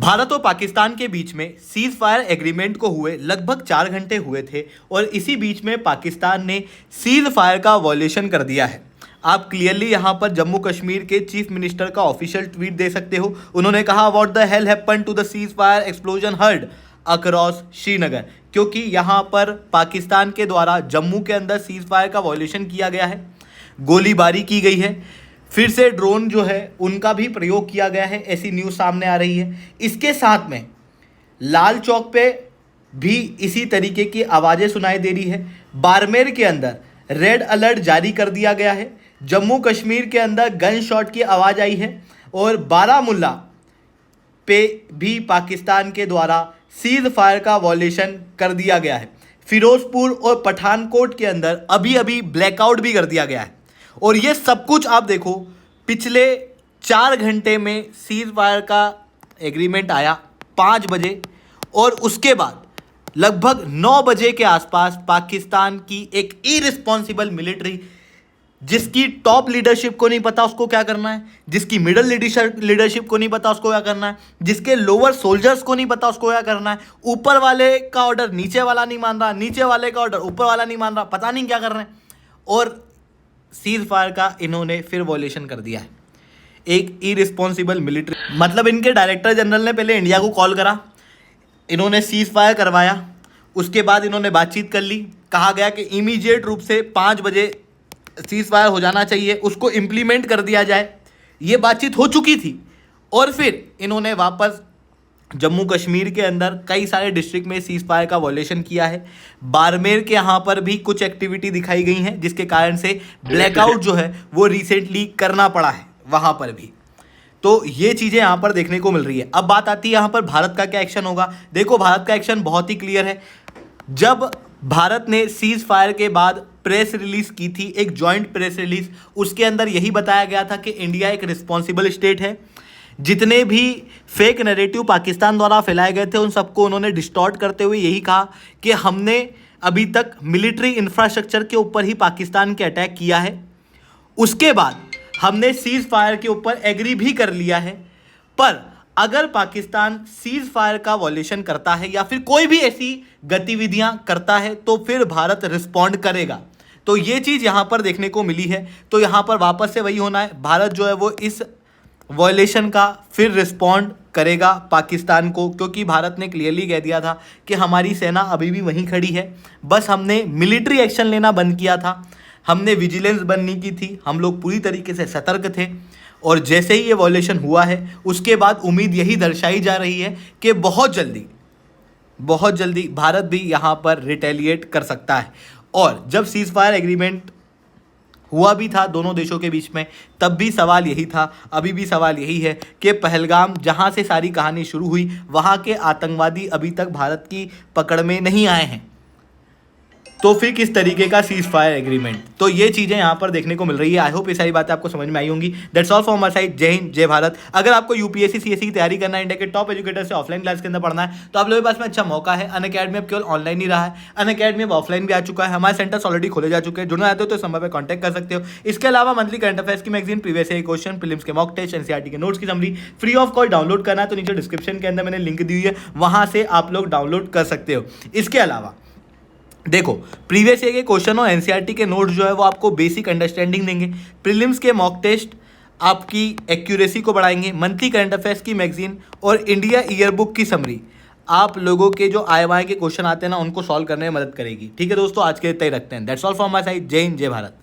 भारत और पाकिस्तान के बीच में सीज फायर एग्रीमेंट को हुए लगभग 4 घंटे हुए थे और इसी बीच में पाकिस्तान ने सीज फायर का वॉयलेशन कर दिया है। आप क्लियरली यहाँ पर जम्मू कश्मीर के चीफ मिनिस्टर का ऑफिशियल ट्वीट दे सकते हो। उन्होंने कहा what the hell happened to the cease fire explosion heard across Srinagar, क्योंकि यहाँ पर पाकिस्तान के द्वारा जम्मू के अंदर सीज फायर का वॉयलेशन किया गया है, गोलीबारी की गई है, फिर से ड्रोन जो है उनका भी प्रयोग किया गया है, ऐसी न्यूज़ सामने आ रही है। इसके साथ में लाल चौक पे भी इसी तरीके की आवाज़ें सुनाई दे रही है। बाड़मेर के अंदर रेड अलर्ट जारी कर दिया गया है। जम्मू कश्मीर के अंदर गन शॉट की आवाज़ आई है और बारामुल्ला पे भी पाकिस्तान के द्वारा सीज फायर का वॉयलेशन कर दिया गया है। फिरोजपुर और पठानकोट के अंदर अभी अभी ब्लैकआउट भी कर दिया गया है। और ये सब कुछ आप देखो, पिछले 4 घंटे में सीज फायर का एग्रीमेंट आया 5 बजे और उसके बाद लगभग 9 बजे के आसपास पाकिस्तान की एक इररिस्पॉन्सिबल मिलिट्री, जिसकी टॉप लीडरशिप को नहीं पता उसको क्या करना है, जिसकी मिडिल लीडरशिप को नहीं पता उसको क्या करना है, जिसके लोअर सोल्जर्स को नहीं पता उसको क्या करना है, ऊपर वाले का ऑर्डर नीचे वाला नहीं मान रहा, नीचे वाले का ऑर्डर ऊपर वाला नहीं मान रहा, पता नहीं क्या कर रहे हैं, और सीज फायर का इन्होंने फिर वॉयलेशन कर दिया है। एक इररिस्पॉन्सिबल मिलिट्री, मतलब इनके डायरेक्टर जनरल ने पहले इंडिया को कॉल करा, इन्होंने सीज फायर करवाया, उसके बाद इन्होंने बातचीत कर ली, कहा गया कि इमीडिएट रूप से 5 बजे सीज फायर हो जाना चाहिए, उसको इम्प्लीमेंट कर दिया जाए। ये बातचीत हो चुकी थी और फिर इन्होंने वापस जम्मू कश्मीर के अंदर कई सारे डिस्ट्रिक्ट में सीज फायर का वॉयलेशन किया है। बाड़मेर के यहाँ पर भी कुछ एक्टिविटी दिखाई गई हैं, जिसके कारण से ब्लैकआउट जो है वो रिसेंटली करना पड़ा है वहाँ पर भी। तो ये चीज़ें यहाँ पर देखने को मिल रही है। अब बात आती है यहाँ पर भारत का क्या एक्शन होगा। देखो, भारत का एक्शन बहुत ही क्लियर है। जब भारत ने सीज फायर के बाद प्रेस रिलीज की थी, एक जॉइंट प्रेस रिलीज, उसके अंदर यही बताया गया था कि इंडिया एक रिस्पॉन्सिबल स्टेट है। जितने भी फेक नैरेटिव पाकिस्तान द्वारा फैलाए गए थे उन सबको उन्होंने डिस्टॉर्ट करते हुए यही कहा कि हमने अभी तक मिलिट्री इंफ्रास्ट्रक्चर के ऊपर ही पाकिस्तान के अटैक किया है, उसके बाद हमने सीज फायर के ऊपर एग्री भी कर लिया है, पर अगर पाकिस्तान सीज फायर का वॉयलेशन करता है या फिर कोई भी ऐसी गतिविधियां करता है तो फिर भारत रिस्पॉन्ड करेगा। तो ये चीज़ यहाँ पर देखने को मिली है। तो यहाँ पर वापस से वही होना है, भारत जो है वो इस वॉयलेशन का फिर रिस्पॉन्ड करेगा पाकिस्तान को, क्योंकि भारत ने क्लियरली कह दिया था कि हमारी सेना अभी भी वहीं खड़ी है, बस हमने मिलिट्री एक्शन लेना बंद किया था, हमने विजिलेंस बंद नहीं की थी, हम लोग पूरी तरीके से सतर्क थे। और जैसे ही ये वॉयलेशन हुआ है उसके बाद उम्मीद यही दर्शाई जा रही है कि बहुत जल्दी भारत भी यहाँ पर रिटेलिएट कर सकता है। और जब सीज फायर एग्रीमेंट हुआ भी था दोनों देशों के बीच में, तब भी सवाल यही था, अभी भी सवाल यही है कि पहलगाम जहाँ से सारी कहानी शुरू हुई वहाँ के आतंकवादी अभी तक भारत की पकड़ में नहीं आए हैं, तो फिर किस तरीके का सीज फायर एग्रीमेंट। तो ये चीज़ें यहाँ पर देखने को मिल रही है। आई होप ये सारी बातें आपको समझ में आई होंगी। That's all from my side. जय हिंद, जय भारत। अगर आपको यूपीएससी सीएससी की तैयारी करना है, इंडिया के टॉप एजुकेटर से ऑफलाइन क्लास के अंदर पढ़ना है, तो आप लोगों के पास में अच्छा मौका है। अनअकैडमी अब केवल ऑनलाइन ही रहा है, अनअकैडमी अब ऑफलाइन भी आ चुका है। हमारे सेंटर्स ऑलरेडी खोले जा चुके हैं, जुड़ना चाहते हो तो इस नंबर पर कॉन्टैक्ट कर सकते हो। इसके अलावा मंथली करंट अफेयर्स की magazine, previous year question, prelims के मॉक टेस्ट, एनसीईआरटी के नोट्स की summary free of cost download करना है तो नीचे डिस्क्रिप्शन के अंदर मैंने लिंक दी हुई है, वहां से आप लोग डाउनलोड कर सकते हो। इसके अलावा देखो, प्रीवियस ईयर के क्वेश्चन और एनसीईआरटी के नोट्स जो है वो आपको बेसिक अंडरस्टैंडिंग देंगे, प्रीलिम्स के मॉक टेस्ट आपकी एक्यूरेसी को बढ़ाएंगे, मंथली करंट अफेयर्स की मैगजीन और इंडिया ईयर बुक की समरी आप लोगों के जो IIMA के क्वेश्चन आते हैं ना उनको सॉल्व करने में मदद करेगी। ठीक है दोस्तों, आज के लिए इतना ही रखते हैं। That's all from my side. जय हिंद, जय भारत।